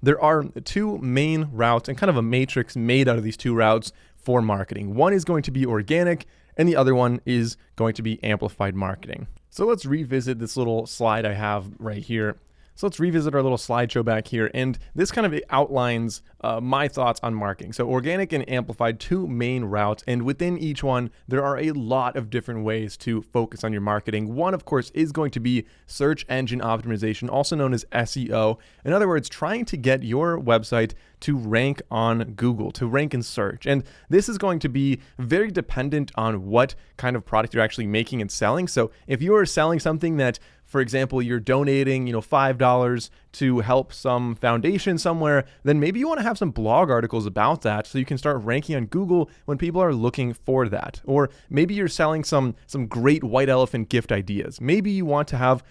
there are two main routes and kind of a matrix made out of these two routes for marketing. One is going to be organic, and the other one is going to be amplified marketing. So let's revisit this little slide I have right here. So let's revisit our little slideshow back here, and this kind of outlines my thoughts on marketing. So organic and amplified, two main routes, and within each one, there are a lot of different ways to focus on your marketing. One, of course, is going to be search engine optimization, also known as SEO. In other words, trying to get your website to rank on Google, to rank in search. And this is going to be very dependent on what kind of product you're actually making and selling. So if you are selling something that, for example, you're donating, $5 to help some foundation somewhere, then maybe you want to have some blog articles about that so you can start ranking on Google when people are looking for that. Or maybe you're selling some great white elephant gift ideas. Maybe you want to have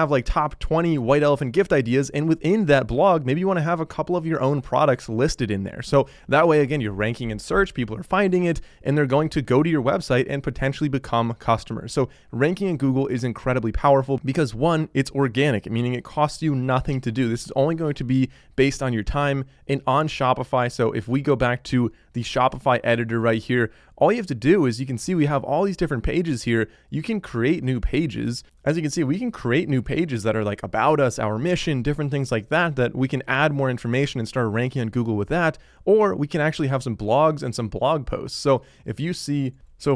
like top 20 white elephant gift ideas, and within that blog, maybe you want to have a couple of your own products listed in there. So that way, again, you're ranking in search, people are finding it, and they're going to go to your website and potentially become customers. So ranking in Google is incredibly powerful because, one, it's organic, meaning it costs you nothing to do. This is only going to be based on your time and on Shopify. So if we go back to the Shopify editor right here, all you have to do is, you can see we have all these different pages here. You can create new pages. As you can see, we can create new pages that are like about us, our mission, different things like that we can add more information and start ranking on Google with that. Or we can actually have some blogs and some blog posts. So if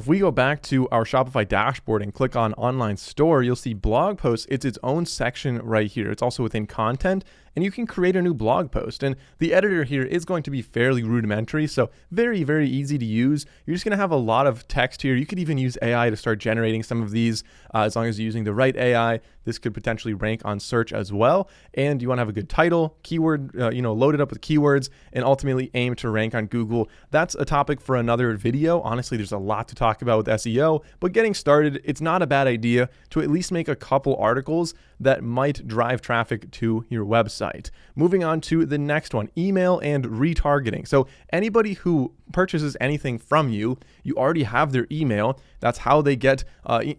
we go back to our Shopify dashboard and click on online store, you'll see blog posts. It's its own section right here. It's also within content, and you can create a new blog post. And the editor here is going to be fairly rudimentary, so very, very easy to use. You're just going to have a lot of text here. You could even use AI to start generating some of these as long as you're using the right AI. This could potentially rank on search as well. And you want to have a good title, keyword, loaded up with keywords, and ultimately aim to rank on Google. That's a topic for another video. Honestly, there's a lot to talk about with SEO, but getting started, it's not a bad idea to at least make a couple articles that might drive traffic to your website. Moving on to the next one, email and retargeting. So anybody who purchases anything from you, you already have their email. That's how they get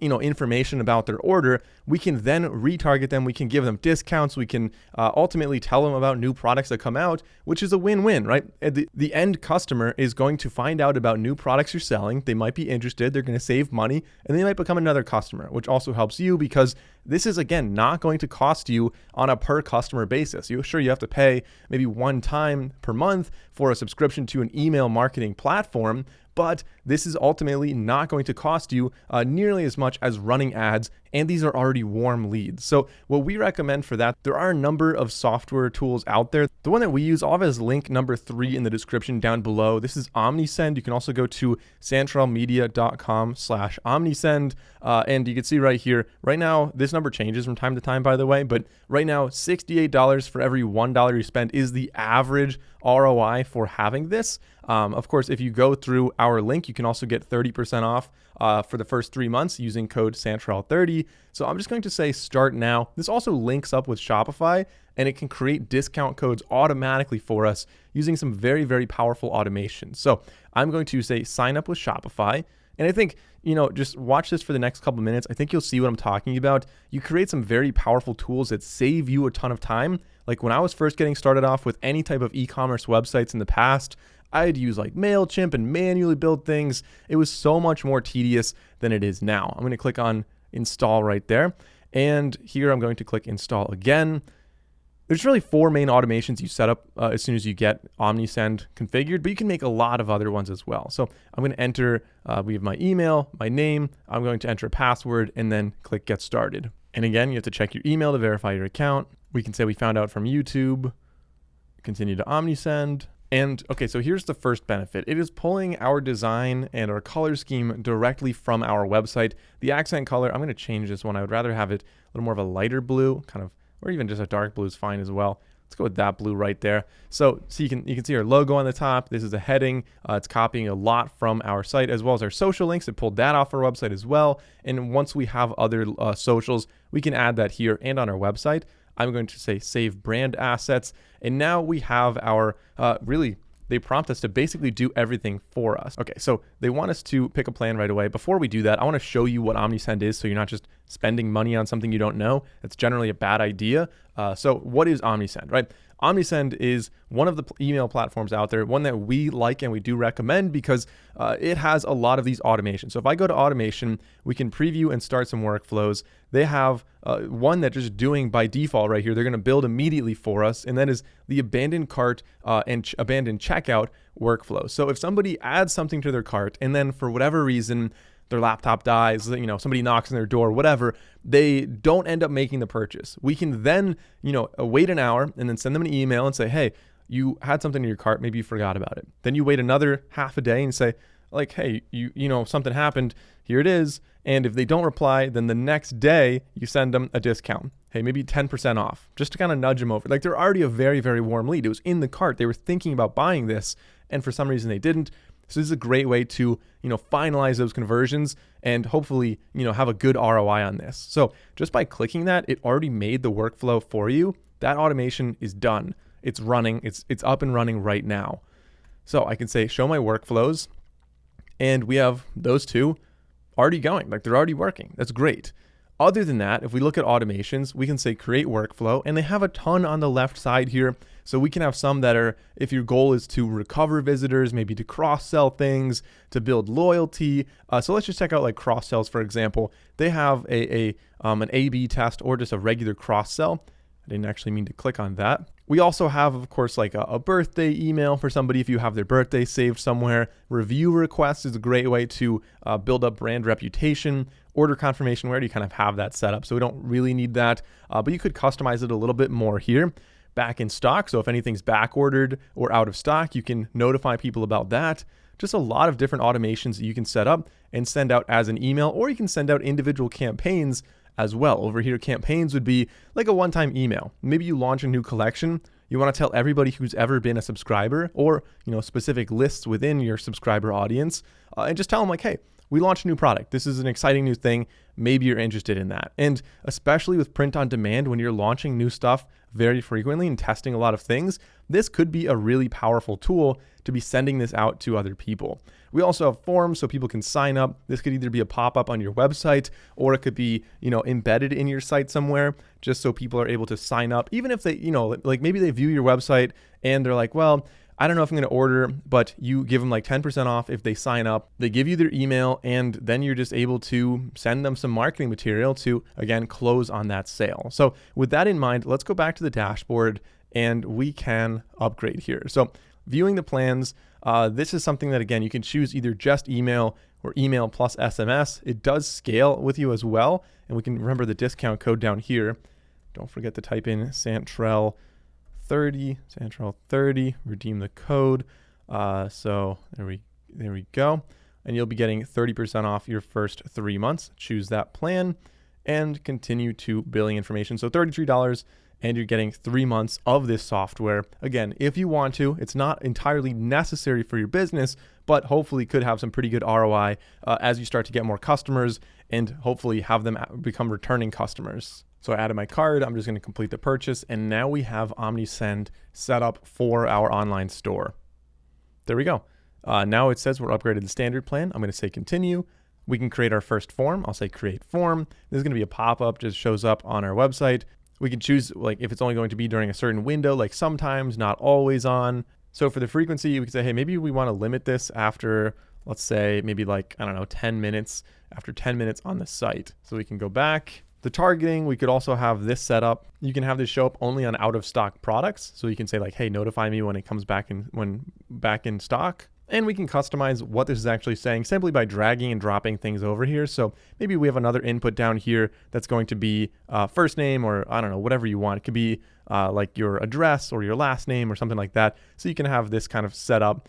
information about their order. We can then retarget them. We can give them discounts. We can ultimately tell them about new products that come out, which is a win-win, right? The end customer is going to find out about new products you're selling. They might be interested. They're going to save money, and they might become another customer, which also helps you because this is, again, not going to cost you on a per customer basis. You have to pay maybe one time per month for a subscription to an email marketing platform, but this is ultimately not going to cost you nearly as much as running ads, and these are already warm leads. So what we recommend for that, there are a number of software tools out there. The one that we use, I'll have as link number 3 in the description down below. This is OmniSend. You can also go to santralmedia.com/OmniSend, and you can see right here, right now, this number changes from time to time, by the way, but right now, $68 for every $1 you spend is the average ROI for having this. Of course, if you go through our link, you can also get 30% off for the first 3 months using code Santral30. So I'm just going to say start now. This also links up with Shopify, and it can create discount codes automatically for us using some very, very powerful automation. So I'm going to say sign up with Shopify. And I think, just watch this for the next couple minutes. I think you'll see what I'm talking about. You create some very powerful tools that save you a ton of time. Like when I was first getting started off with any type of e-commerce websites in the past, I'd use like MailChimp and manually build things. It was so much more tedious than it is now. I'm going to click on install right there. And here I'm going to click install again. There's really 4 main automations you set up as soon as you get OmniSend configured, but you can make a lot of other ones as well. So I'm going to enter, we have my email, my name, I'm going to enter a password, and then click get started. And again, you have to check your email to verify your account. We can say we found out from YouTube, continue to OmniSend. And okay, so here's the first benefit. It is pulling our design and our color scheme directly from our website. The accent color, I'm going to change this one. I would rather have it a little more of a lighter blue, or even just a dark blue is fine as well. Let's go with that blue right there. So you can see our logo on the top. This is a heading. It's copying a lot from our site as well as our social links. It pulled that off our website as well. And once we have other socials, we can add that here and on our website. I'm going to say save brand assets. And now we have our, they prompt us to basically do everything for us. Okay, so they want us to pick a plan right away. Before we do that, I want to show you what OmniSend is so you're not just spending money on something you don't know. That's generally a bad idea. So what is OmniSend, right? OmniSend is one of the email platforms out there, one that we like and we do recommend because it has a lot of these automations. So if I go to automation, we can preview and start some workflows. They have one that just doing by default right here. They're going to build immediately for us, and that is the abandoned cart and abandoned checkout workflow. So if somebody adds something to their cart and then for whatever reason their laptop dies, somebody knocks on their door, whatever, they don't end up making the purchase. We can then, wait an hour and then send them an email and say, hey, you had something in your cart, maybe you forgot about it. Then you wait another half a day and say, like, hey, something happened, here it is. And if they don't reply, then the next day you send them a discount. Hey, maybe 10% off, just to kind of nudge them over. Like, they're already a very, very warm lead. It was in the cart. They were thinking about buying this, and for some reason they didn't. So this is a great way to, finalize those conversions and hopefully, have a good ROI on this. So just by clicking that, it already made the workflow for you. That automation is done. It's running. It's up and running right now. So I can say, show my workflows, and we have those two already going. Like, they're already working. That's great. Other than that, if we look at automations, we can say create workflow, and they have a ton on the left side here. So we can have some that are, if your goal is to recover visitors, maybe to cross-sell things, to build loyalty. So let's just check out like cross-sells, for example. They have an A/B test or just a regular cross-sell. I didn't actually mean to click on that. We also have, of course, like a birthday email for somebody if you have their birthday saved somewhere. Review requests is a great way to build up brand reputation. Order confirmation, we already kind of have that set up, so we don't really need that. But you could customize it a little bit more here. Back in stock, so if anything's back ordered or out of stock, you can notify people about that. Just a lot of different automations that you can set up and send out as an email, or you can send out individual campaigns as well. Over here, campaigns would be like a one-time email. Maybe you launch a new collection. You want to tell everybody who's ever been a subscriber, or specific lists within your subscriber audience, and just tell them like, hey, we launched a new product. This is an exciting new thing. Maybe you're interested in that. And especially with print on demand, when you're launching new stuff very frequently and testing a lot of things, this could be a really powerful tool to be sending this out to other people. We also have forms so people can sign up. This could either be a pop-up on your website, or it could be, embedded in your site somewhere, just so people are able to sign up. Even if they, like maybe they view your website and they're like, well, I don't know if I'm going to order, but you give them like 10% off if they sign up. They give you their email, and then you're just able to send them some marketing material to, again, close on that sale. So with that in mind, let's go back to the dashboard and we can upgrade here. So viewing the plans, this is something that, again, you can choose either just email or email plus SMS. It does scale with you as well. And we can remember the discount code down here. Don't forget to type in Santrell 30, redeem the code. So there we go. And you'll be getting 30% off your first 3 months. Choose that plan and continue to billing information. So $33, and you're getting 3 months of this software. Again, if you want to, it's not entirely necessary for your business, but hopefully could have some pretty good ROI as you start to get more customers and hopefully have them become returning customers. So I added my card, I'm just going to complete the purchase, and now we have OmniSend set up for our online store. There we go. Now it says we're upgraded the standard plan. I'm going to say continue. We can create our first form. I'll say create form. This is going to be a pop-up, just shows up on our website. We can choose like if it's only going to be during a certain window, like sometimes, not always on. So for the frequency, we can say, hey, maybe we want to limit this after, let's say maybe like, 10 minutes, after 10 minutes on the site. So we can go back. The targeting, we could also have this set up. You can have this show up only on out of stock products. So you can say like, hey, notify me when it comes back in stock. And we can customize what this is actually saying simply by dragging and dropping things over here. So maybe we have another input down here that's going to be first name, or I don't know, whatever you want. It could be like your address or your last name or something like that. So you can have this kind of set up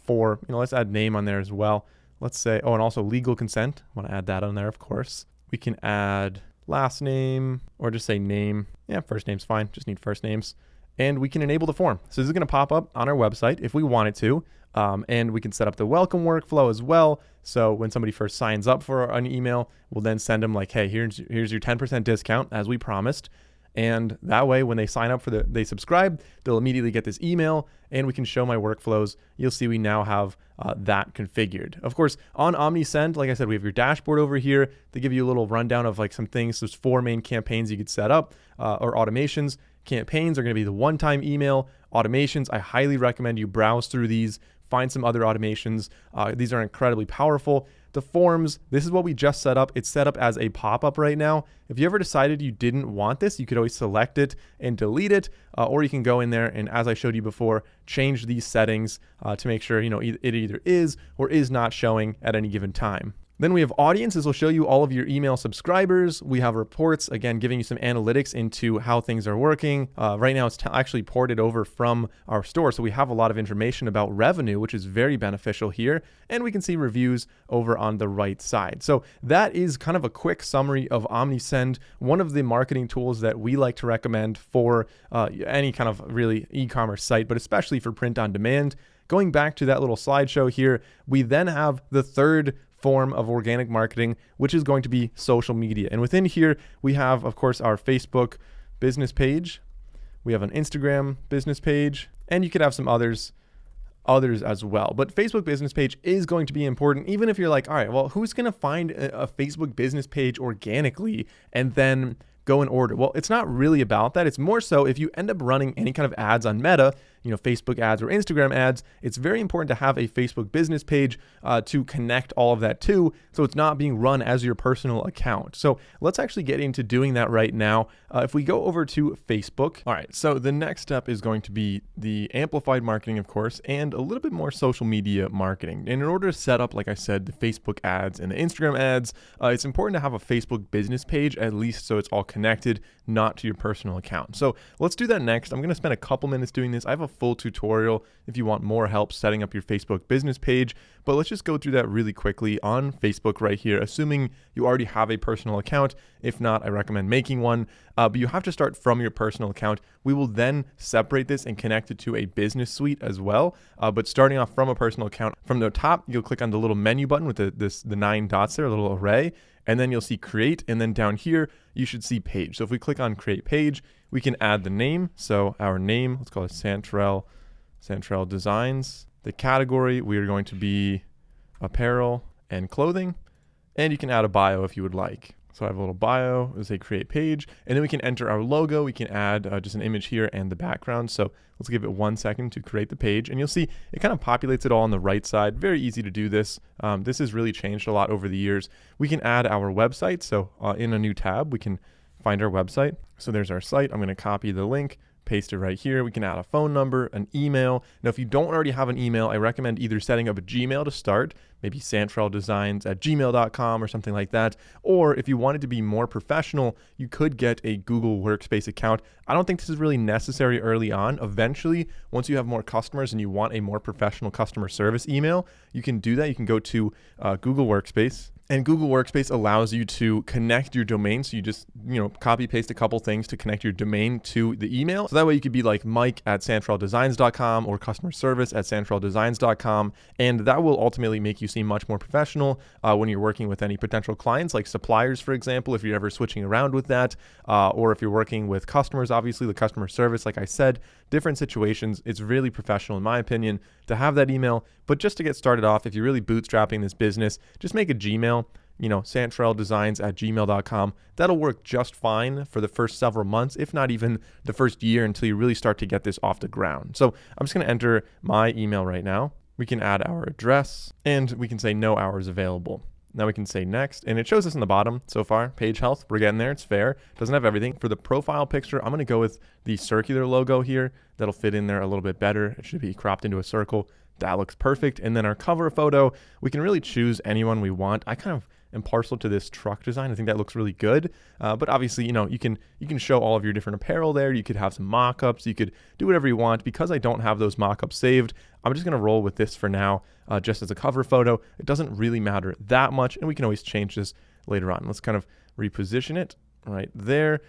for, let's add name on there as well. Let's say, oh, and also legal consent. I want to add that on there, of course. We can add last name, or just say name. Yeah, first name's fine. Just need first names. And we can enable the form. So this is going to pop up on our website if we wanted to. And we can set up the welcome workflow as well. So when somebody first signs up for an email, we'll then send them like, hey, here's your 10% discount as we promised. And that way, when they sign up they subscribe, they'll immediately get this email and we can show my workflows. You'll see we now have that configured. Of course, on OmniSend, like I said, we have your dashboard over here. They give you a little rundown of like some things. There's 4 main campaigns you could set up or automations. Campaigns are going to be the one-time email. Automations, I highly recommend you browse through these, find some other automations. These are incredibly powerful. The forms, this is what we just set up. It's set up as a pop-up right now. If you ever decided you didn't want this, you could always select it and delete it, or you can go in there and, as I showed you before, change these settings to make sure it either is or is not showing at any given time. Then we have audience. This will show you all of your email subscribers. We have reports, again, giving you some analytics into how things are working. Right now, it's actually ported over from our store. So we have a lot of information about revenue, which is very beneficial here. And we can see reviews over on the right side. So that is kind of a quick summary of OmniSend, one of the marketing tools that we like to recommend for any kind of really e-commerce site, but especially for print on demand. Going back to that little slideshow here, we then have the third form of organic marketing, which is going to be social media. And within here, we have, of course, our Facebook business page. We have an Instagram business page, and you could have some others as well. But Facebook business page is going to be important, even if you're like, all right, well, who's going to find a Facebook business page organically and then go and order? Well, it's not really about that. It's more so if you end up running any kind of ads on Meta, Facebook ads or Instagram ads, it's very important to have a Facebook business page to connect all of that to, so it's not being run as your personal account. So let's actually get into doing that right now. If we go over to Facebook, all right, so the next step is going to be the amplified marketing, of course, and a little bit more social media marketing. And in order to set up, like I said, the Facebook ads and the Instagram ads, it's important to have a Facebook business page, at least so it's all connected, not to your personal account. So let's do that next. I'm going to spend a couple minutes doing this. I have a full tutorial if you want more help setting up your Facebook business page, but let's just go through that really quickly on Facebook right here, assuming you already have a personal account. If not, I recommend making one, but you have to start from your personal account. We will then separate this and connect it to a business suite as well, but starting off from a personal account, from the top, you'll click on the little menu button with the 9 dots there, a little array, and then you'll see create, and then down here, you should see page. So if we click on create page, we can add the name. So our name, let's call it Santrel Designs. The category, we are going to be apparel and clothing, and you can add a bio if you would like. So I have a little bio, let's say create page, and then we can enter our logo. We can add just an image here and the background. So let's give it 1 second to create the page, and you'll see it kind of populates it all on the right side. Very easy to do this. This has really changed a lot over the years. We can add our website. So in a new tab, we can find our website. So there's our site. I'm going to copy the link, paste it right here. We can add a phone number, an email. Now, if you don't already have an email, I recommend either setting up a Gmail to start, maybe santreldesigns@gmail.com or something like that. Or if you wanted to be more professional, you could get a Google Workspace account. I don't think this is really necessary early on. Eventually, once you have more customers and you want a more professional customer service email, you can do that. You can go to Google Workspace. And Google Workspace allows you to connect your domain. So you just, copy paste a couple things to connect your domain to the email. So that way you could be like Mike@santreldesigns.com or customer service@santreldesigns.com. And that will ultimately make you seem much more professional when you're working with any potential clients, like suppliers, for example, if you're ever switching around with that, or if you're working with customers, obviously the customer service, like I said, different situations. It's really professional, in my opinion, to have that email. But just to get started off, if you're really bootstrapping this business, just make a Gmail, santreldesigns@gmail.com. That'll work just fine for the first several months, if not even the first year, until you really start to get this off the ground. So I'm just going to enter my email right now. We can add our address, and we can say no hours available. Now we can say next, and it shows us in the bottom so far, page health. We're getting there. It's fair. Doesn't have everything. For the profile picture, I'm going to go with the circular logo here. That'll fit in there a little bit better. It should be cropped into a circle. That looks perfect. And then our cover photo, we can really choose anyone we want. I kind of am partial to this truck design. I think that looks really good. But obviously, you can show all of your different apparel there. You could have some mock-ups. You could do whatever you want. Because I don't have those mock-ups saved, I'm just going to roll with this for now, just as a cover photo. It doesn't really matter that much, and we can always change this later on. Let's kind of reposition it right there.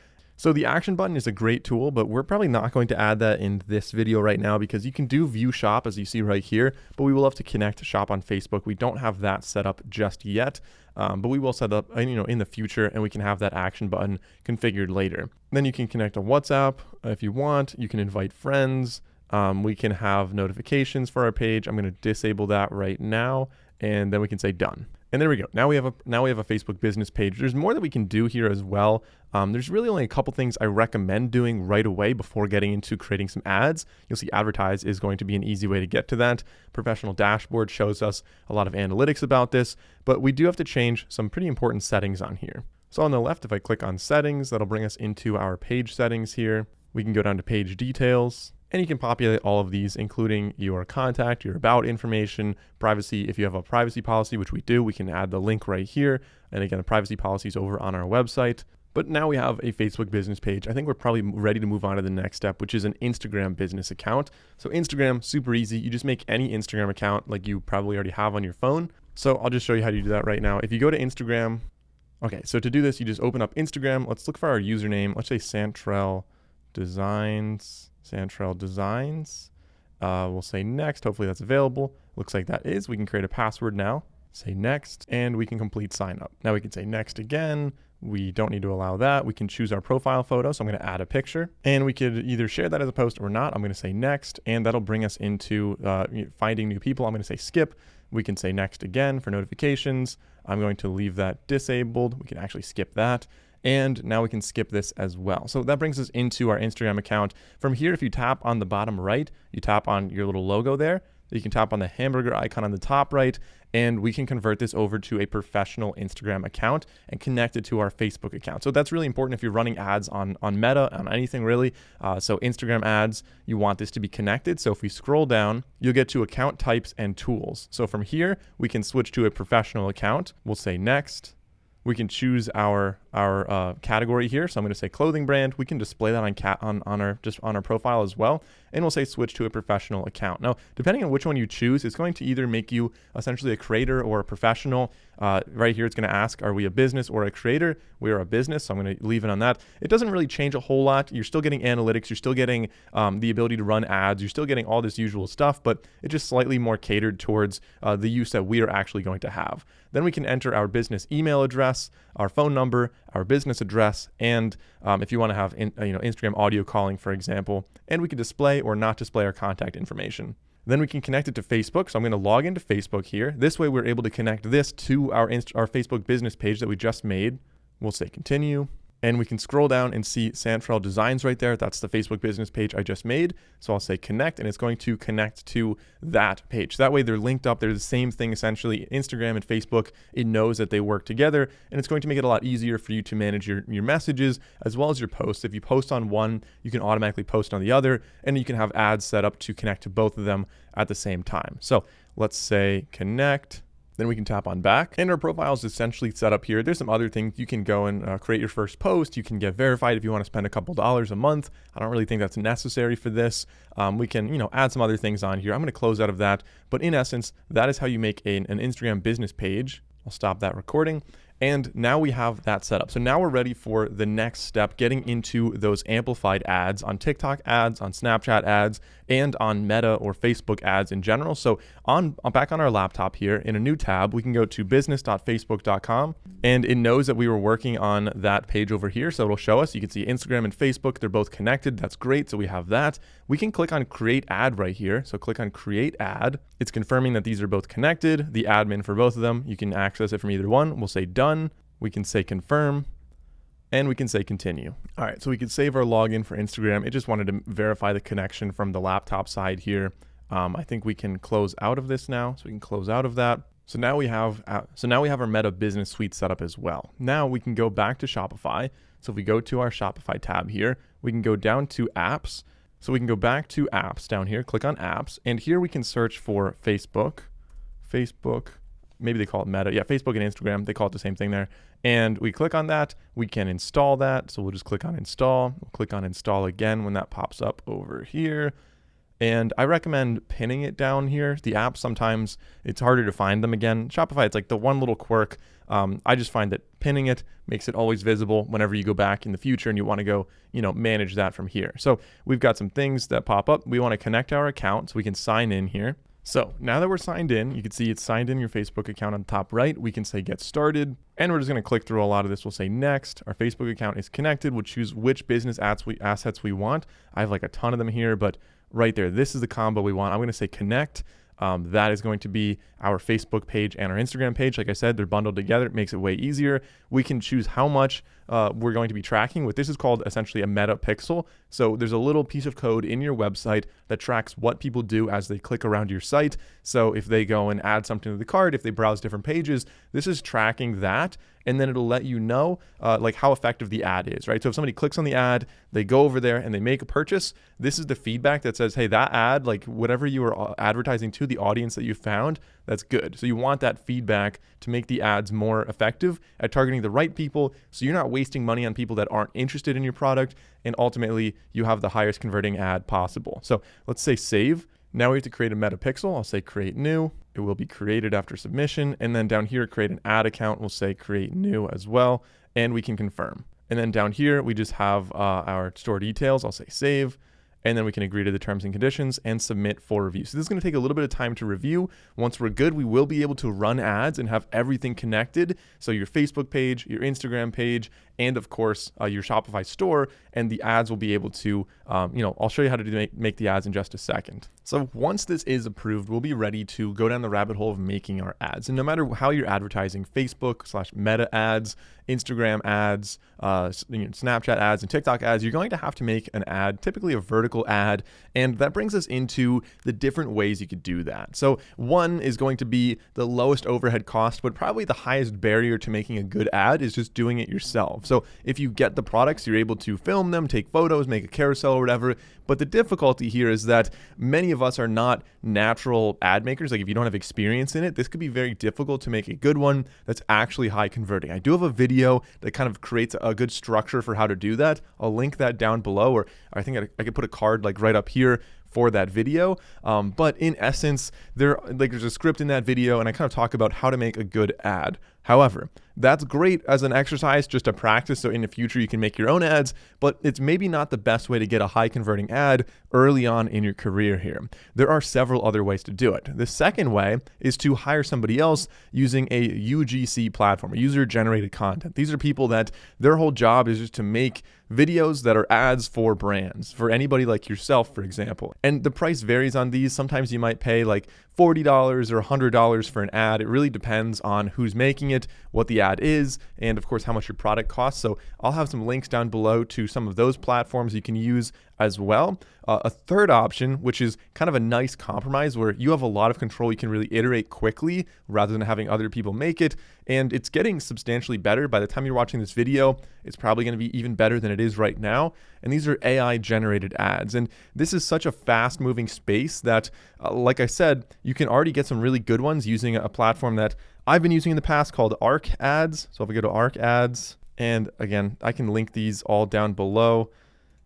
So the action button is a great tool, but we're probably not going to add that in this video right now because you can do view shop as you see right here, but we will have to connect to shop on Facebook. We don't have that set up just yet, but we will set up, in the future, and we can have that action button configured later. Then you can connect to WhatsApp if you want. You can invite friends. We can have notifications for our page. I'm going to disable that right now, and then we can say done. And there we go. Now we have a Facebook business page. There's more that we can do here as well. There's really only a couple things I recommend doing right away before getting into creating some ads. You'll see advertise is going to be an easy way to get to that. Professional dashboard shows us a lot of analytics about this, but we do have to change some pretty important settings on here. So on the left, if I click on settings, that'll bring us into our page settings here. We can go down to page details. And you can populate all of these, including your contact, your about information, privacy. If you have a privacy policy, which we do, we can add the link right here. And again, the privacy policy is over on our website. But now we have a Facebook business page. I think we're probably ready to move on to the next step, which is an Instagram business account. So Instagram, super easy. You just make any Instagram account like you probably already have on your phone. So I'll just show you how to do that right now. If you go to Instagram, okay, so to do this, you just open up Instagram. Let's look for our username. Let's say Santrell Designs. We'll say next. Hopefully that's available. Looks like that is. We can create a password now. Say next, and we can complete sign up. Now we can say next again. We don't need to allow that. We can choose our profile photo. So I'm going to add a picture, and we could either share that as a post or not. I'm going to say next, and that'll bring us into finding new people. I'm going to say skip. We can say next again for notifications. I'm going to leave that disabled. We can actually skip that. And now we can skip this as well. So that brings us into our Instagram account. From here, if you tap on the bottom right, you tap on your little logo there. You can tap on the hamburger icon on the top right, and we can convert this over to a professional Instagram account and connect it to our Facebook account. So that's really important if you're running ads on Meta, on anything really. So Instagram ads, you want this to be connected. So if we scroll down, you'll get to account types and tools. So from here, we can switch to a professional account. We'll say next. We can choose our category here. So I'm going to say clothing brand. We can display that on our profile as well. And we'll say switch to a professional account. Now, depending on which one you choose, it's going to either make you essentially a creator or a professional. Right here, it's going to ask, are we a business or a creator? We are a business, so I'm going to leave it on that. It doesn't really change a whole lot. You're still getting analytics. You're still getting the ability to run ads. You're still getting all this usual stuff, but it's just slightly more catered towards the use that we are actually going to have. Then we can enter our business email address, our phone number, our business address, and if you want to have Instagram audio calling, for example, and we can display or not display our contact information. Then we can connect it to Facebook. So I'm going to log into Facebook here. This way we're able to connect this to our Facebook business page that we just made. We'll say continue. And we can scroll down and see Santrell Designs right there. That's the Facebook business page I just made. So I'll say connect, and it's going to connect to that page. That way they're linked up. They're the same thing essentially. Instagram and Facebook, it knows that they work together, and it's going to make it a lot easier for you to manage your messages as well as your posts. If you post on one, you can automatically post on the other, and you can have ads set up to connect to both of them at the same time. So let's say connect. Then we can tap on back, and our profile is essentially set up here. There's some other things. You can go and create your first post. You can get verified if you want to spend a couple dollars a month. I don't really think that's necessary for this. We can, add some other things on here. I'm going to close out of that. But in essence, that is how you make an Instagram business page. I'll stop that recording. And now we have that set up. So now we're ready for the next step, getting into those amplified ads on TikTok ads, on Snapchat ads, and on Meta or Facebook ads in general. So back on our laptop here in a new tab, we can go to business.facebook.com, and it knows that we were working on that page over here. So it'll show us, you can see Instagram and Facebook, they're both connected. That's great. So we have that. We can click on create ad right here. So click on create ad. It's confirming that these are both connected, the admin for both of them. You can access it from either one. We'll say done. We can say confirm, and we can say continue. All right, so we could save our login for Instagram. It just wanted to verify the connection from the laptop side here. I think we can close out of this now. So we can close out of that. So now we have our Meta Business Suite set up as well. Now we can go back to Shopify. So if we go to our Shopify tab here, we can go down to apps. So we can go back to apps down here, click on apps, and here we can search for Facebook, maybe they call it Meta. Yeah, Facebook and Instagram, they call it the same thing there. And we click on that, we can install that. So we'll just click on install. We'll click on install again when that pops up over here. And I recommend pinning it down here. The app, sometimes it's harder to find them again. Shopify, it's like the one little quirk. I just find that pinning it makes it always visible whenever you go back in the future and you want to go, manage that from here. So we've got some things that pop up. We want to connect our account so we can sign in here. So now that we're signed in, you can see it's signed in your Facebook account on the top right. We can say get started, and we're just going to click through a lot of this. We'll say next. Our Facebook account is connected. We'll choose which business assets we want. I have like a ton of them here, but right there, this is the combo we want. I'm going to say connect. That is going to be our Facebook page and our Instagram page. Like I said, they're bundled together. It makes it way easier. We can choose how much we're going to be tracking. What this is called essentially a meta pixel. So there's a little piece of code in your website that tracks what people do as they click around your site. So if they go and add something to the cart, if they browse different pages, this is tracking that. And then it'll let you know like how effective the ad is, right? So if somebody clicks on the ad, they go over there and they make a purchase, this is the feedback that says, hey, that ad, like whatever you were advertising to, the audience that you found, that's good. So you want that feedback to make the ads more effective at targeting the right people, so you're not wasting money on people that aren't interested in your product, and ultimately you have the highest converting ad possible. So let's say save. Now we have to create a meta pixel. I'll say create new. It will be created after submission. And then down here, create an ad account. We'll say create new as well. And we can confirm. And then down here, we just have our store details. I'll say save. And then we can agree to the terms and conditions and submit for review. So this is going to take a little bit of time to review. Once we're good, we will be able to run ads and have everything connected. So your Facebook page, your Instagram page, and of course your Shopify store, and the ads will be able to, I'll show you how to make the ads in just a second. So once this is approved, we'll be ready to go down the rabbit hole of making our ads. And no matter how you're advertising, Facebook/Meta ads, Instagram ads, Snapchat ads, and TikTok ads, you're going to have to make an ad, typically a vertical ad. And that brings us into the different ways you could do that. So one is going to be the lowest overhead cost, but probably the highest barrier to making a good ad is just doing it yourself. So if you get the products, you're able to film them, take photos, make a carousel or whatever. But the difficulty here is that many of us are not natural ad makers. Like if you don't have experience in it, this could be very difficult to make a good one that's actually high converting. I do have a video that kind of creates a good structure for how to do that. I'll link that down below, or I think I could put a card like right up here for that video. But in essence, there's a script in that video, and I kind of talk about how to make a good ad. However, that's great as an exercise just to practice, so in the future you can make your own ads, but it's maybe not the best way to get a high converting ad early on in your career here. There are several other ways to do it. The second way is to hire somebody else using a UGC platform, a user generated content. These are people that their whole job is just to make videos that are ads for brands, for anybody like yourself, for example. And the price varies on these. Sometimes you might pay like $40 or $100 for an ad. It really depends on who's making it, what the ad is, and of course how much your product costs. So I'll have some links down below to some of those platforms you can use as well. A third option, which is kind of a nice compromise where you have a lot of control, you can really iterate quickly rather than having other people make it, and it's getting substantially better. By the time you're watching this video, it's probably going to be even better than it is right now. And these are AI generated ads, and this is such a fast moving space that like I said, you can already get some really good ones using a platform that I've been using in the past called Arc Ads. So if we go to Arc Ads, and again, I can link these all down below.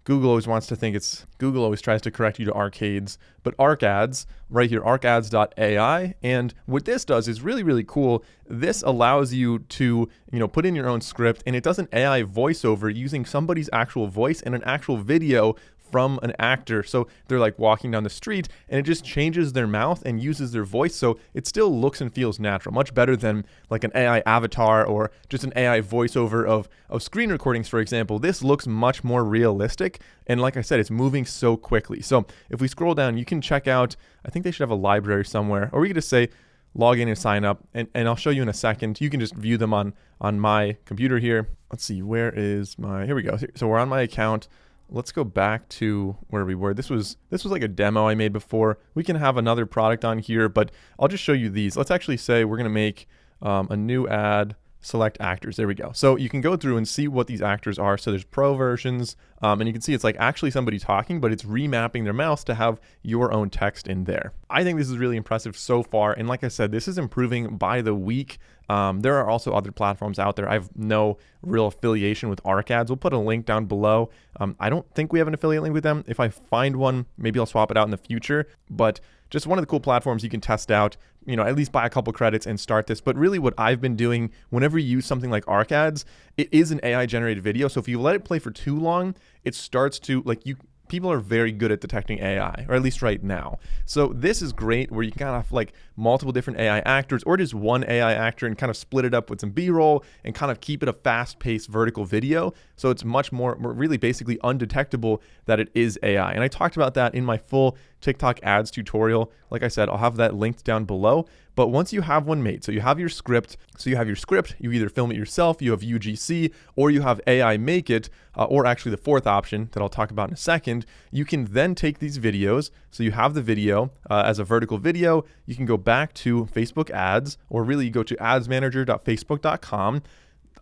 Google always tries to correct you to arcades, but Arc Ads right here, arcads.ai. And what this does is really, really cool. This allows you to, put in your own script, and it does an AI voiceover using somebody's actual voice and an actual video from an actor. So they're like walking down the street and it just changes their mouth and uses their voice. So it still looks and feels natural, much better than like an AI avatar or just an AI voiceover of screen recordings, for example. This looks much more realistic. And like I said, it's moving so quickly. So if we scroll down, you can check out, I think they should have a library somewhere, or we could just say, log in and sign up, and I'll show you in a second. You can just view them on my computer here. Let's see, here we go. So we're on my account. Let's go back to where we were. This was like a demo I made before. We can have another product on here, but I'll just show you these. Let's actually say we're going to make a new ad, select actors. There we go. So you can go through and see what these actors are. So there's pro versions, And you can see it's like actually somebody talking, but it's remapping their mouse to have your own text in there. I think this is really impressive so far. And like I said, this is improving by the week. There are also other platforms out there. I have no real affiliation with ArcAds. We'll put a link down below. I don't think we have an affiliate link with them. If I find one, maybe I'll swap it out in the future. But just one of the cool platforms you can test out, at least buy a couple credits and start this. But really what I've been doing whenever you use something like ArcAds, it is an AI generated video. So if you let it play for too long, it starts to people are very good at detecting AI, or at least right now. So this is great where you can kind of have multiple different AI actors or just one AI actor and kind of split it up with some B-roll and kind of keep it a fast-paced vertical video. So it's much more really basically undetectable that it is AI. And I talked about that in my full TikTok ads tutorial. Like I said, I'll have that linked down below. But once you have one made, so you have your script, you either film it yourself, you have UGC, or you have AI make it, or actually the fourth option that I'll talk about in a second, you can then take these videos. So you have the video as a vertical video, you can go back to Facebook ads, or really you go to adsmanager.facebook.com.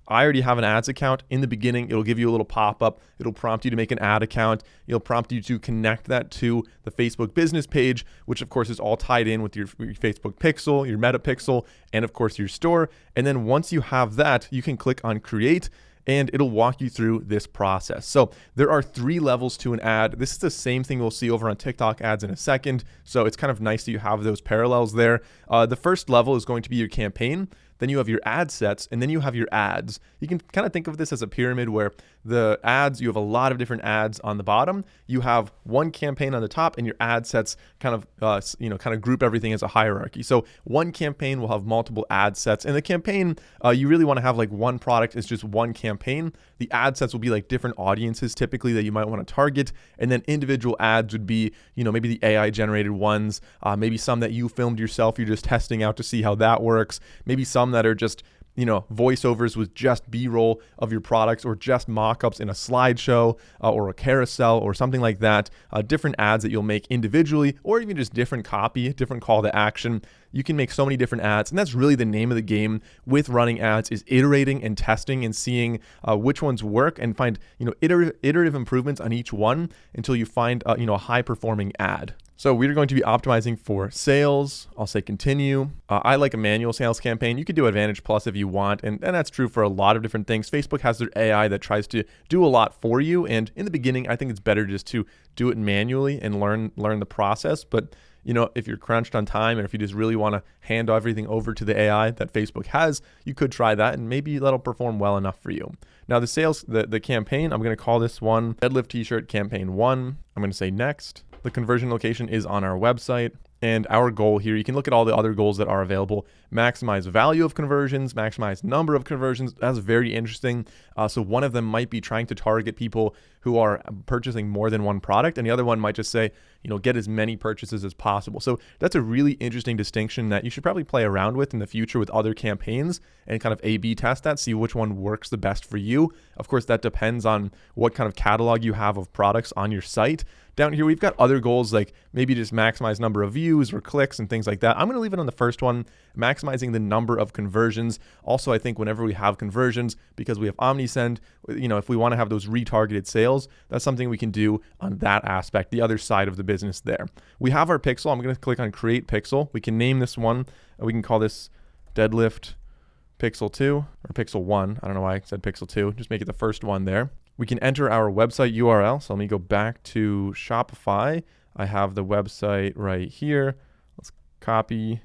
I already have an ads account. In the beginning, it'll give you a little pop-up. It'll prompt you to make an ad account. It'll prompt you to connect that to the Facebook business page, which of course is all tied in with your Facebook pixel, your meta pixel, and of course your store. And then once you have that, you can click on create and it'll walk you through this process. So there are 3 levels to an ad. This is the same thing we'll see over on TikTok ads in a second. So it's kind of nice that you have those parallels there. The first level is going to be your campaign. Then you have your ad sets, and then you have your ads. You can kind of think of this as a pyramid where the ads, you have a lot of different ads on the bottom. You have one campaign on the top, and your ad sets kind of group everything as a hierarchy. So one campaign will have multiple ad sets, and the campaign, you really want to have one product is just one campaign. The ad sets will be different audiences typically that you might want to target, and then individual ads would be, maybe the AI generated ones, maybe some that you filmed yourself, you're just testing out to see how that works, maybe some that are just voiceovers with just B-roll of your products or just mock-ups in a slideshow or a carousel or something like that, different ads that you'll make individually, or even just different copy, different call to action. You can make so many different ads, and that's really the name of the game with running ads, is iterating and testing and seeing which ones work and find iterative improvements on each one until you find a high-performing ad. So we're going to be optimizing for sales. I'll say continue. I like a manual sales campaign. You could do Advantage Plus if you want, and that's true for a lot of different things. Facebook has their AI that tries to do a lot for you, and in the beginning, I think it's better just to do it manually and learn the process. But if you're crunched on time and if you just really want to hand everything over to the AI that Facebook has, you could try that, and maybe that'll perform well enough for you. Now the sales, the campaign, I'm going to call this one Deadlift T-shirt campaign 1. I'm going to say next. The conversion location is on our website, and our goal here, you can look at all the other goals that are available. Maximize value of conversions, maximize number of conversions. That's very interesting. So one of them might be trying to target people who are purchasing more than one product, and the other one might just say, get as many purchases as possible. So that's a really interesting distinction that you should probably play around with in the future with other campaigns and kind of A/B test that, see which one works the best for you. Of course, that depends on what kind of catalog you have of products on your site. Down here, we've got other goals like maybe just maximize number of views or clicks and things like that. I'm going to leave it on the first one, maximizing the number of conversions. Also, I think whenever we have conversions, because we have OmniSend, if we want to have those retargeted sales, that's something we can do on that aspect, the other side of the business there. We have our pixel. I'm going to click on Create Pixel. We can name this one. We can call this Deadlift Pixel 2 or Pixel 1. I don't know why I said Pixel 2. Just make it the first one there. We can enter our website URL. So let me go back to Shopify. I have the website right here. Let's copy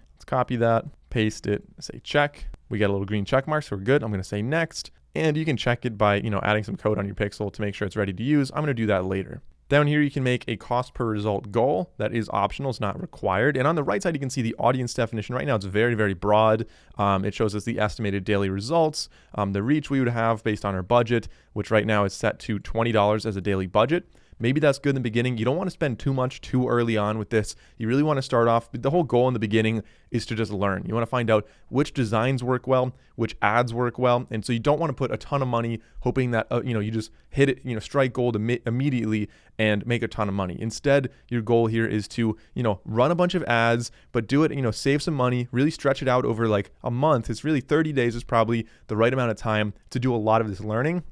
that, paste it, say check. We get a little green check mark, so we're good. I'm going to say next. And you can check it by, adding some code on your pixel to make sure it's ready to use. I'm going to do that later. Down here, you can make a cost per result goal. That is optional, it's not required. And on the right side, you can see the audience definition. Right now, it's very, very broad. It shows us the estimated daily results, the reach we would have based on our budget, which right now is set to $20 as a daily budget. Maybe that's good in the beginning. You don't want to spend too much too early on with this. You really want to start off, the whole goal in the beginning is to just learn. You want to find out which designs work well, which ads work well. And so you don't want to put a ton of money hoping that, you just hit it, strike gold immediately and make a ton of money. Instead, your goal here is to, run a bunch of ads, but do it, save some money, really stretch it out over like a month. It's really 30 days is probably the right amount of time to do a lot of this learning.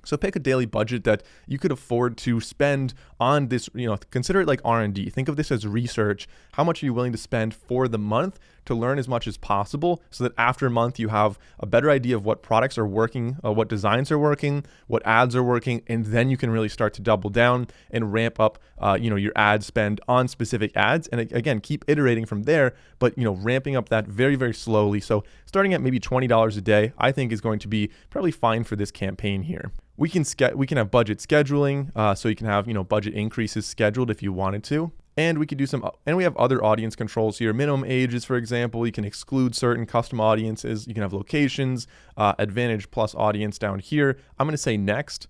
So pick a daily budget that you could afford to spend on this, consider it like R&D. Think of this as research. How much are you willing to spend for the month to learn as much as possible so that after a month you have a better idea of what products are working, what designs are working, what ads are working, and then you can really start to double down and ramp up, your ad spend on specific ads. And again, keep iterating from there, but, ramping up that very, very slowly. So starting at maybe $20 a day, I think is going to be probably fine for this campaign here. We can have budget scheduling, so you can have, budget increases scheduled if you wanted to. And we could do and we have other audience controls here. Minimum ages, for example, you can exclude certain custom audiences. You can have locations, Advantage plus audience down here. I'm going to say next.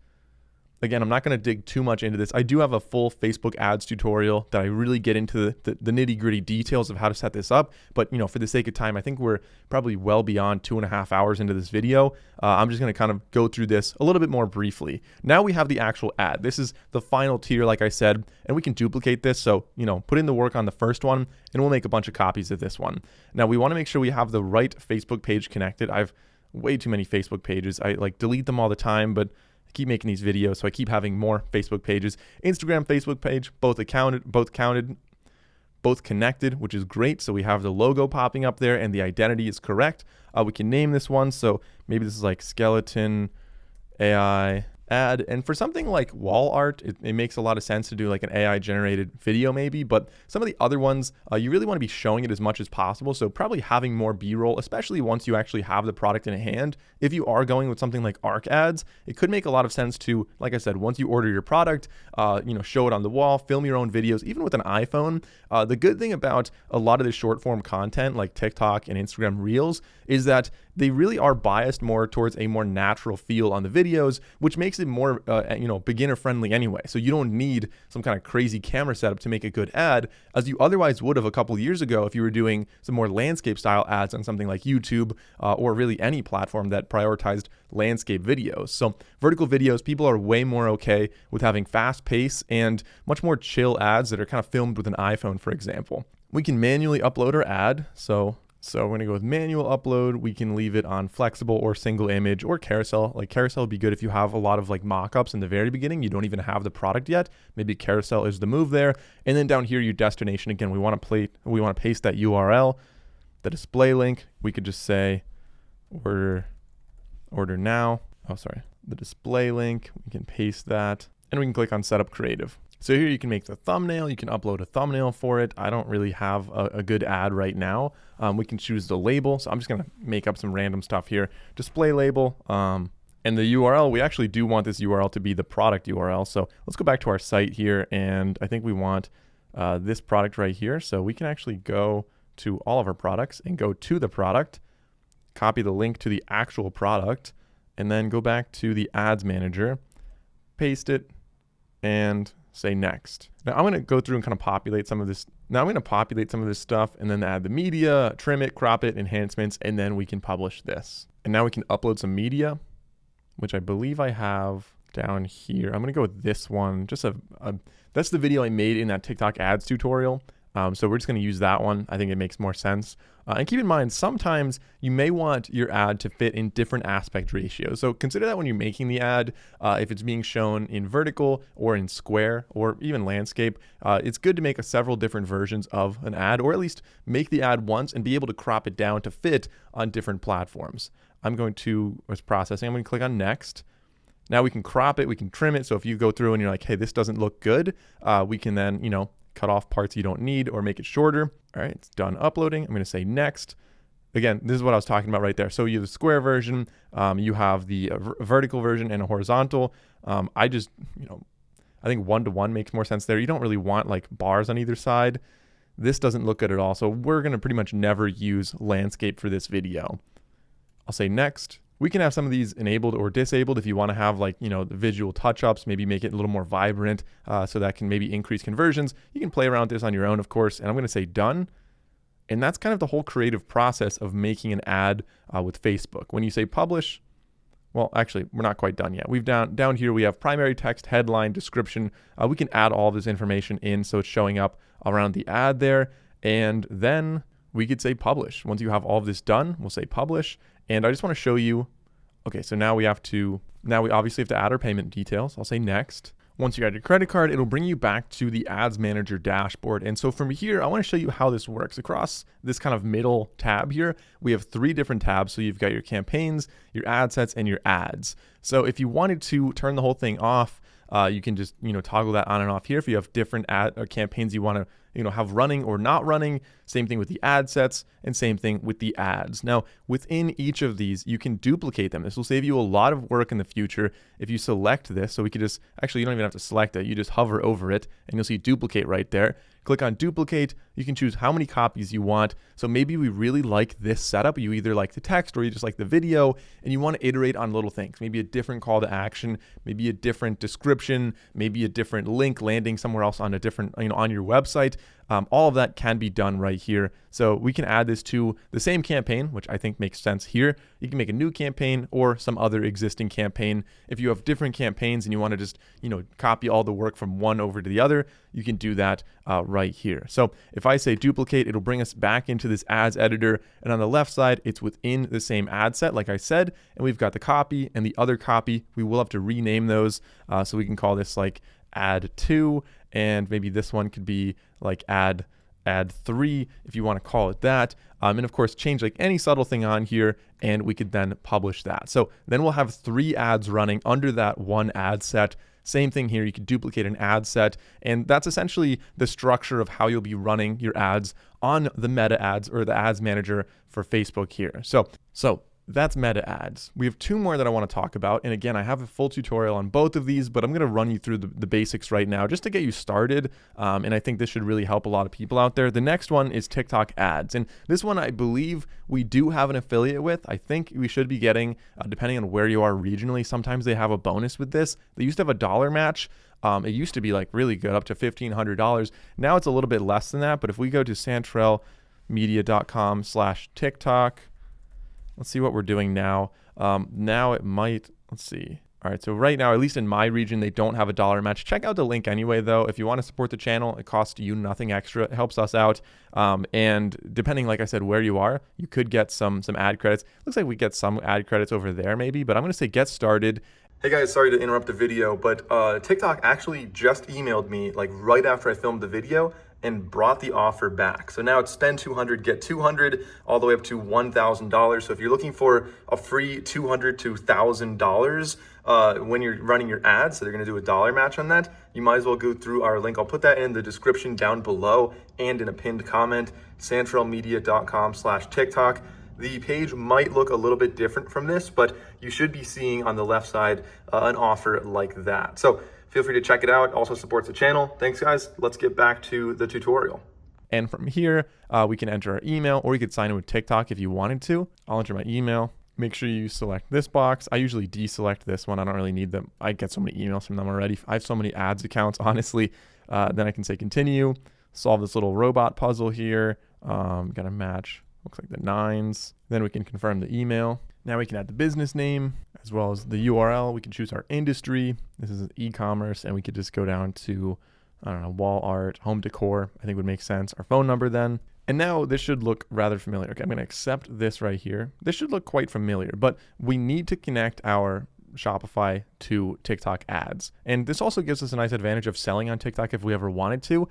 Again, I'm not going to dig too much into this. I do have a full Facebook ads tutorial that I really get into the nitty gritty details of how to set this up. But, for the sake of time, I think we're probably well beyond 2.5 hours into this video. I'm just going to kind of go through this a little bit more briefly. Now we have the actual ad. This is the final tier, like I said, and we can duplicate this. So, put in the work on the first one and we'll make a bunch of copies of this one. Now we want to make sure we have the right Facebook page connected. I have way too many Facebook pages. I delete them all the time, but keep making these videos, so I keep having more Facebook pages. Instagram, Facebook page, both connected, which is great. So we have the logo popping up there and the identity is correct. We can name this one. So maybe this is like Skeleton AI ad. And for something like wall art, it makes a lot of sense to do like an AI generated video maybe, but some of the other ones, you really want to be showing it as much as possible. So probably having more B-roll, especially once you actually have the product in hand. If you are going with something like ARC ads, it could make a lot of sense to, like I said, once you order your product, show it on the wall, film your own videos, even with an iPhone. The good thing about a lot of the short form content like TikTok and Instagram Reels is that they really are biased more towards a more natural feel on the videos, which makes it more, beginner friendly anyway. So you don't need some kind of crazy camera setup to make a good ad, as you otherwise would have a couple years ago if you were doing some more landscape style ads on something like YouTube or really any platform that prioritized landscape videos. So vertical videos, people are way more okay with having fast pace and much more chill ads that are kind of filmed with an iPhone, for example. We can manually upload our ad. So we're going to go with manual upload. We can leave it on flexible or single image or carousel. Like carousel would be good if you have a lot of like mock-ups in the very beginning. You don't even have the product yet. Maybe carousel is the move there. And then down here, your destination. Again, we want to paste that URL, the display link. We could just say order now. Oh, sorry. The display link. We can paste that and we can click on setup creative. So here you can make the thumbnail, you can upload a thumbnail for it. I don't really have a good ad right now. We can choose the label. So I'm just gonna make up some random stuff here. Display label, and the URL, we actually do want this URL to be the product URL. So let's go back to our site here. And I think we want this product right here. So we can actually go to all of our products and go to the product, copy the link to the actual product, and then go back to the ads manager, paste it, and say next. Now I'm going to go through and kind of populate some of this. Now I'm going to populate some of this stuff and then add the media, trim it, crop it, enhancements, and then we can publish this. And now we can upload some media, which I believe I have down here. I'm going to go with this one. That's the video I made in that TikTok ads tutorial. So we're just going to use that one. I think it makes more sense. And keep in mind, sometimes you may want your ad to fit in different aspect ratios. So consider that when you're making the ad, if it's being shown in vertical or in square or even landscape, it's good to make several different versions of an ad, or at least make the ad once and be able to crop it down to fit on different platforms. It's processing. I'm going to click on next. Now we can crop it, we can trim it. So if you go through and you're like, hey, this doesn't look good, we can then, cut off parts you don't need or make it shorter. All right, it's done uploading. I'm going to say next. Again, this is what I was talking about right there. So you have the square version, you have the vertical version and a horizontal. I think 1-to-1 makes more sense there. You don't really want like bars on either side. This doesn't look good at all. So we're going to pretty much never use landscape for this video. I'll say next. We can have some of these enabled or disabled if you want to have like, the visual touch-ups, maybe make it a little more vibrant so that can maybe increase conversions. You can play around with this on your own, of course. And I'm going to say done. And that's kind of the whole creative process of making an ad with Facebook. When you say publish, well, actually, we're not quite done yet. We've down here, we have primary text, headline, description. We can add all of this information in so it's showing up around the ad there. And then we could say publish. Once you have all of this done, we'll say publish. And I just want to show you Okay, so now we obviously have to add our payment details. I'll say next. Once you add your credit card, it'll bring you back to the Ads Manager dashboard. And so from here, I want to show you how this works. Across this kind of middle tab here, we have 3 different tabs. So you've got your campaigns, your ad sets, and your ads. So if you wanted to turn the whole thing off, you can just, toggle that on and off here. If you have different ad or campaigns you want to, have running or not running, same thing with the ad sets and same thing with the ads. Now, within each of these, you can duplicate them. This will save you a lot of work in the future if you select this. So we could just, actually, you don't even have to select it. You just hover over it and you'll see duplicate right there. Click on duplicate. You can choose how many copies you want. So maybe we really like this setup. You either like the text or you just like the video and you want to iterate on little things. Maybe a different call to action, maybe a different description, maybe a different link landing somewhere else on a different, on your website. All of that can be done right here. So we can add this to the same campaign, which I think makes sense here. You can make a new campaign or some other existing campaign. If you have different campaigns and you want to just, copy all the work from one over to the other, you can do that right here. So if I say duplicate, it'll bring us back into this ads editor. And on the left side, it's within the same ad set, like I said, and we've got the copy and the other copy. We will have to rename those. So we can call this like ad 2, and maybe this one could be like ad 3 if you want to call it that. And of course, change like any subtle thing on here, and we could then publish that. So then we'll have 3 ads running under that one ad set. Same thing here, you could duplicate an ad set, and that's essentially the structure of how you'll be running your ads on the Meta Ads or the Ads Manager for Facebook here. So that's Meta Ads. We have 2 more that I want to talk about. And again, I have a full tutorial on both of these, but I'm going to run you through the basics right now just to get you started. And I think this should really help a lot of people out there. The next one is TikTok ads. And this one, I believe we do have an affiliate with. I think we should be getting, depending on where you are regionally, sometimes they have a bonus with this. They used to have a dollar match. It used to be like really good, up to $1,500. Now it's a little bit less than that. But if we go to santrelmedia.com/TikTok, let's see what we're doing now. Now it might, let's see. All right, so right now, at least in my region, they don't have a dollar match. Check out the link anyway, though. If you want to support the channel, it costs you nothing extra. It helps us out. And depending, like I said, where you are, you could get some ad credits. Looks like we get some ad credits over there maybe, but I'm going to say get started. Hey guys, sorry to interrupt the video, but TikTok actually just emailed me like right after I filmed the video and brought the offer back. So now it's spend $200, get $200, all the way up to $1,000. So if you're looking for a free $200 to $1,000 when you're running your ads, so they're gonna do a dollar match on that, you might as well go through our link. I'll put that in the description down below and in a pinned comment, santrelmedia.com/TikTok. The page might look a little bit different from this, but you should be seeing on the left side an offer like that. So feel free to check it out. Also supports the channel. Thanks guys. Let's get back to the tutorial. And from here, we can enter our email, or you could sign in with TikTok if you wanted to. I'll enter my email. Make sure you select this box. I usually deselect this one. I don't really need them. I get so many emails from them already. I have so many ads accounts, honestly. Then I can say continue, solve this little robot puzzle here. Got to match, looks like the 9s. Then we can confirm the email. Now we can add the business name as well as the URL. We can choose our industry. This is e-commerce, and we could just go down to, I don't know, wall art, home decor, I think would make sense. Our phone number then. And now this should look rather familiar. Okay, I'm going to accept this right here. This should look quite familiar, but we need to connect our Shopify to TikTok ads. And this also gives us a nice advantage of selling on TikTok if we ever wanted to.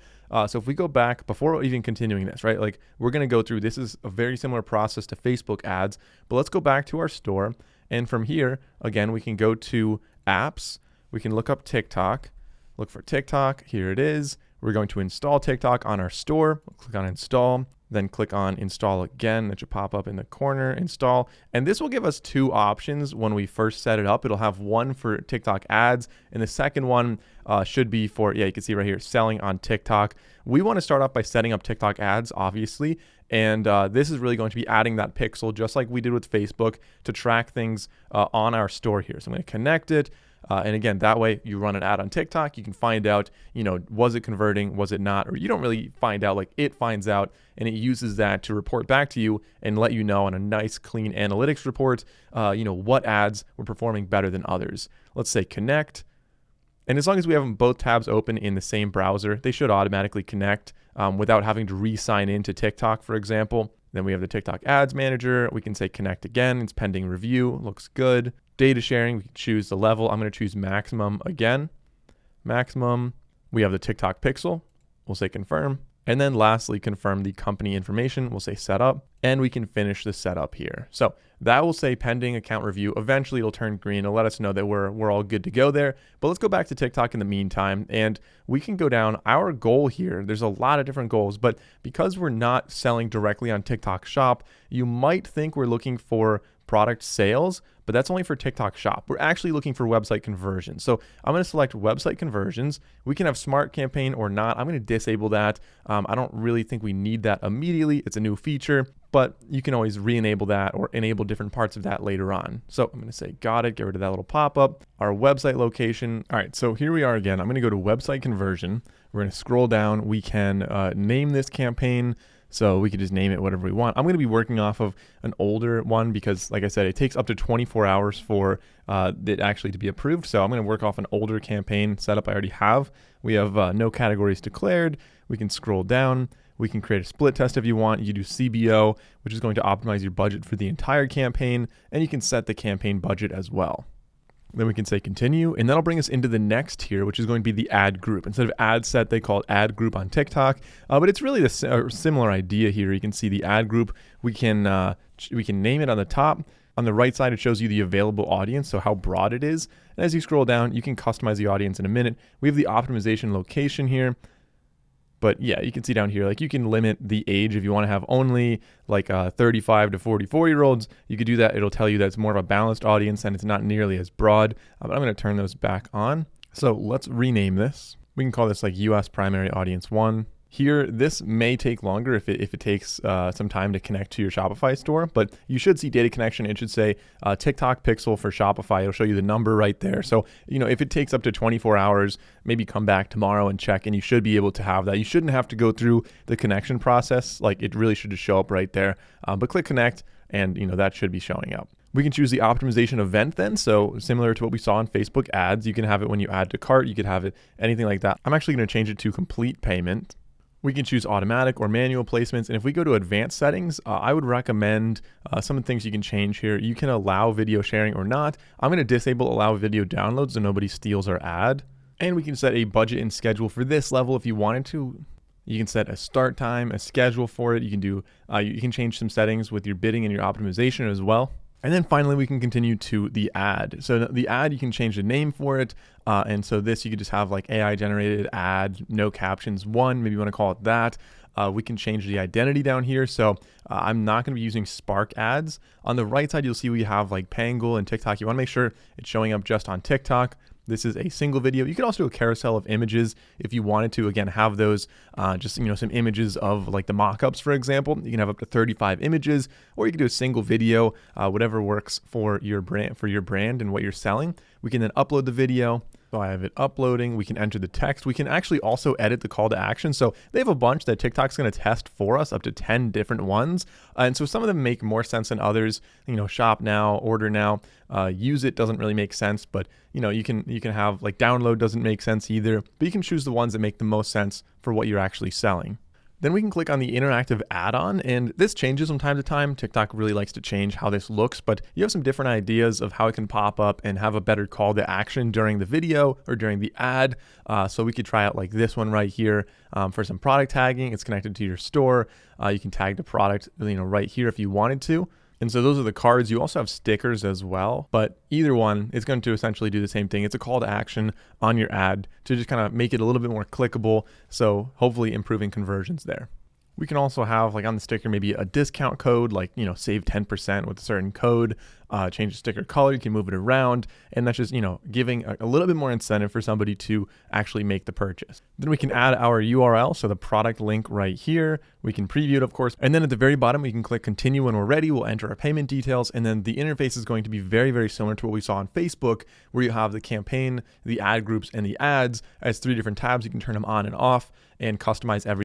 So if we go back before even continuing this, right? Like we're going to go through, this is a very similar process to Facebook ads, but let's go back to our store. And from here, again, we can go to apps. We can look up TikTok, look for TikTok. Here it is. We're going to install TikTok on our store. We'll click on install. Then click on install again. That should pop up in the corner, install. And this will give us 2 options when we first set it up. It'll have one for TikTok ads, and the second one should be for, you can see right here, selling on TikTok. We want to start off by setting up TikTok ads, obviously. And this is really going to be adding that pixel, just like we did with Facebook, to track things on our store here. So I'm going to connect it. And again, that way you run an ad on TikTok, you can find out, was it converting, was it not, or you don't really find out, like it finds out, and it uses that to report back to you and let you know on a nice clean analytics report, what ads were performing better than others. Let's say connect. And as long as we have both tabs open in the same browser, they should automatically connect without having to re-sign into TikTok, for example. Then we have the TikTok Ads Manager. We can say connect again. It's pending review. Looks good. Data sharing, we can choose the level. I'm going to choose maximum again. Maximum. We have the TikTok Pixel. We'll say confirm. And then lastly, confirm the company information. We'll say setup, and we can finish the setup here. So that will say pending account review. Eventually it'll turn green. It'll let us know that we're all good to go there. But let's go back to TikTok in the meantime, and we can go down our goal here. There's a lot of different goals, but because we're not selling directly on TikTok Shop, you might think we're looking for product sales, but that's only for TikTok Shop. We're actually looking for website conversions. So I'm going to select website conversions. We can have Smart Campaign or not. I'm going to disable that. I don't really think we need that immediately. It's a new feature, but you can always re-enable that or enable different parts of that later on. So I'm going to say, got it. Get rid of that little pop-up. Our website location. All right, so here we are again. I'm going to go to website conversion. We're going to scroll down. We can name this campaign. So we could just name it whatever we want. I'm going to be working off of an older one because, like I said, it takes up to 24 hours for it actually to be approved. So I'm going to work off an older campaign setup I already have. We have no categories declared. We can scroll down. We can create a split test if you want. You do CBO, which is going to optimize your budget for the entire campaign. And you can set the campaign budget as well. Then we can say continue, and that'll bring us into the next tier, which is going to be the ad group. Instead of ad set, they call it ad group on TikTok, but it's really a similar idea here. You can see the ad group. We can name it on the top. On the right side, it shows you the available audience, so how broad it is. And as you scroll down, you can customize the audience in a minute. We have the optimization location here. But yeah, you can see down here, like you can limit the age if you want to have only like 35 to 44-year-olds. You could do that. It'll tell you that it's more of a balanced audience and it's not nearly as broad. But I'm going to turn those back on. So let's rename this. We can call this like US Primary Audience 1. Here, this may take longer if it takes some time to connect to your Shopify store, but you should see data connection. It should say TikTok Pixel for Shopify. It'll show you the number right there. So, if it takes up to 24 hours, maybe come back tomorrow and check, and you should be able to have that. You shouldn't have to go through the connection process. Like, it really should just show up right there. But click connect, and that should be showing up. We can choose the optimization event then. So similar to what we saw on Facebook ads, you can have it when you add to cart. You could have it anything like that. I'm actually going to change it to complete payment. We can choose automatic or manual placements. And if we go to advanced settings, I would recommend some of the things you can change here. You can allow video sharing or not. I'm going to disable allow video downloads so nobody steals our ad. And we can set a budget and schedule for this level if you wanted to. You can set a start time, a schedule for it. You can do, you can change some settings with your bidding and your optimization as well. And then finally, we can continue to the ad. So the ad, you can change the name for it. And so this, you could just have like AI generated ad, no captions 1, maybe you want to call it that. We can change the identity down here. So I'm not going to be using Spark ads. On the right side, you'll see we have like Pangle and TikTok. You want to make sure it's showing up just on TikTok. This is a single video. You could also do a carousel of images if you wanted to, again, have those just, some images of like the mock-ups, for example. You can have up to 35 images, or you can do a single video, whatever works for your brand and what you're selling. We can then upload the video. So I have it uploading. We can enter the text. We can actually also edit the call to action. So they have a bunch that TikTok's going to test for us, up to 10 different ones. And so some of them make more sense than others. Shop now, order now, use it doesn't really make sense. But you can have like download doesn't make sense either. But you can choose the ones that make the most sense for what you're actually selling. Then we can click on the interactive add-on, and this changes from time to time. TikTok really likes to change how this looks, but you have some different ideas of how it can pop up and have a better call to action during the video or during the ad. So we could try out like this one right here for some product tagging. It's connected to your store. You can tag the product, right here if you wanted to. And so those are the cards. You also have stickers as well, but either one is going to essentially do the same thing. It's a call to action on your ad to just kind of make it a little bit more clickable. So hopefully improving conversions there. We can also have like on the sticker, maybe a discount code, like, save 10% with a certain code, change the sticker color, you can move it around. And that's just, giving a little bit more incentive for somebody to actually make the purchase. Then we can add our URL. So the product link right here, we can preview it, of course. And then at the very bottom, we can click continue when we're ready. We'll enter our payment details. And then the interface is going to be very, very similar to what we saw on Facebook, where you have the campaign, the ad groups, and the ads as 3 different tabs. You can turn them on and off and customize everything.